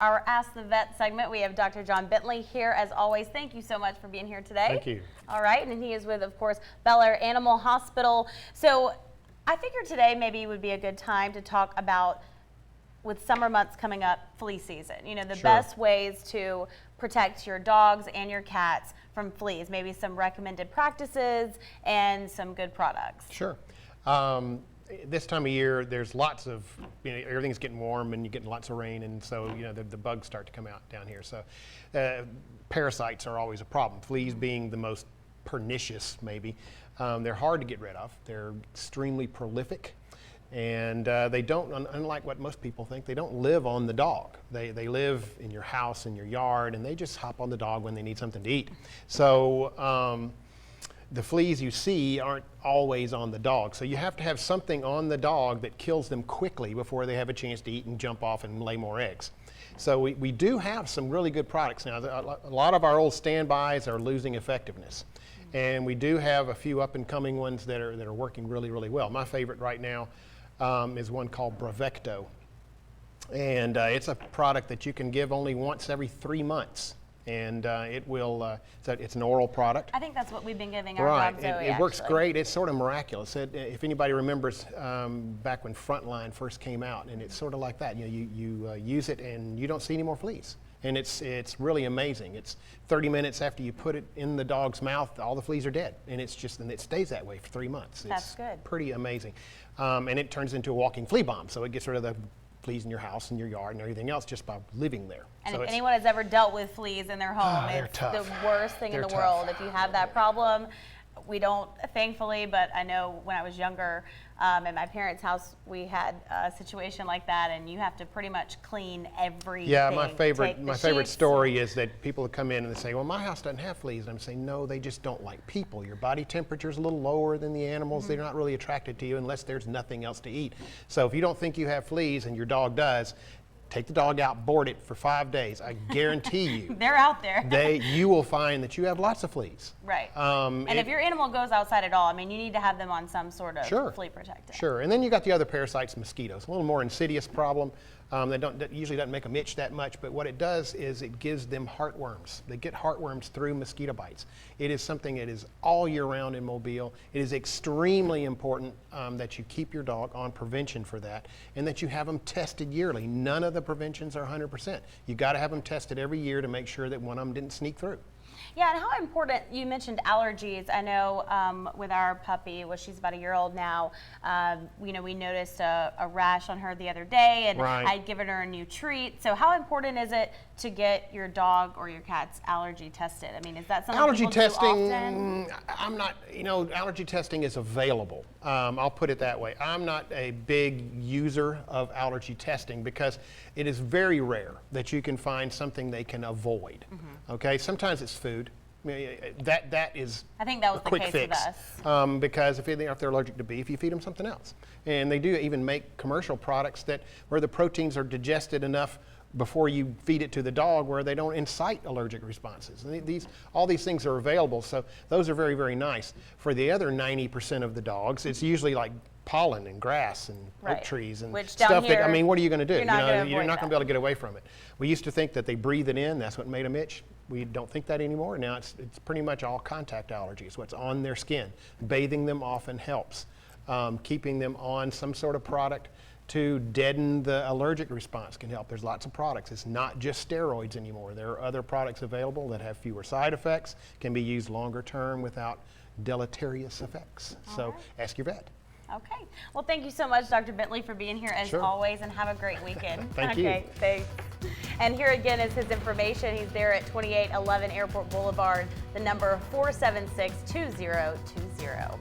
our Ask the Vet segment. We have Dr. John Bentley here as always. Thank you so much for being here today. Thank you. All right, and he is with, of course, Bel Air Animal Hospital. So I figured today maybe would be a good time to talk about, with summer months coming up, flea season. You know, the best ways to protect your dogs and your cats from fleas, maybe some recommended practices and some good products. Sure. This time of year, there's lots of, everything's getting warm and you're getting lots of rain, and so, the bugs start to come out down here. So parasites are always a problem. Fleas being the most pernicious, maybe. They're hard to get rid of. They're extremely prolific. And they don't, unlike what most people think, they don't live on the dog. They live in your house, in your yard, and they just hop on the dog when they need something to eat. So the fleas you see aren't always on the dog. So you have to have something on the dog that kills them quickly before they have a chance to eat and jump off and lay more eggs. So we do have some really good products now. A lot of our old standbys are losing effectiveness. And we do have a few up and coming ones that are working really, really well. My favorite right now is one called Bravecto. And it's a product that you can give only once every 3 months. And it will, it's an oral product. I think that's what we've been giving our dog Zoe. It works great. It's sort of miraculous. If anybody remembers back when Frontline first came out, and it's sort of like that. You use it and you don't see any more fleas. And it's really amazing. It's 30 minutes after you put it in the dog's mouth, all the fleas are dead. And and it stays that way for 3 months. That's good. Pretty amazing. And it turns into a walking flea bomb. So it gets rid of the fleas in your house and your yard and everything else just by living there. And so if anyone has ever dealt with fleas in their home, it's the worst thing in the world. If you have that problem, we don't, thankfully, but I know when I was younger, at my parents' house, we had a situation like that, and you have to pretty much clean everything. Yeah, my favorite story is that people come in and they say, well, my house doesn't have fleas. And I'm saying, no, they just don't like people. Your body temperature is a little lower than the animals. They're not really attracted to you unless there's nothing else to eat. So if you don't think you have fleas and your dog does, take the dog out, board it for 5 days. I guarantee you. They're out there. You will find that you have lots of fleas. Right. And if your animal goes outside at all, I mean, you need to have them on some sort of flea protectant. Sure. And then you got the other parasites, mosquitoes. A little more insidious problem. That usually doesn't make them itch that much, but what it does is it gives them heartworms. They get heartworms through mosquito bites. It is something that is all year round in Mobile. It is extremely important that you keep your dog on prevention for that, and that you have them tested yearly. None of the preventions are 100%. You got to have them tested every year to make sure that one of them didn't sneak through. Yeah, and how important, you mentioned allergies. I know with our puppy, well, she's about a year old now, we noticed a rash on her the other day, and I'd given her a new treat. So how important is it to get your dog or your cat's allergy tested? I mean, is that something people do often? I'm not, allergy testing is available. I'll put it that way. I'm not a big user of allergy testing because it is very rare that you can find something they can avoid. Okay, sometimes it's food. That is I think that was a quick the case fix. With us. Because if they're allergic to beef, you feed them something else. And they do even make commercial products where the proteins are digested enough before you feed it to the dog where they don't incite allergic responses. And all these things are available, so those are very, very nice. For the other 90% of the dogs, it's usually like pollen and grass and oak trees and stuff that, what are you going to do? You're not going to be able to get away from it. We used to think that they breathe it in, that's what made them itch. We don't think that anymore. Now it's pretty much all contact allergies, what's on their skin. Bathing them often helps. Keeping them on some sort of product to deaden the allergic response can help. There's lots of products. It's not just steroids anymore. There are other products available that have fewer side effects, can be used longer term without deleterious effects. So ask your vet. Okay. Well, thank you so much, Dr. Bentley, for being here as always, and have a great weekend. Thank you. Okay, thanks. And here again is his information. He's there at 2811 Airport Boulevard, the number 476-2020.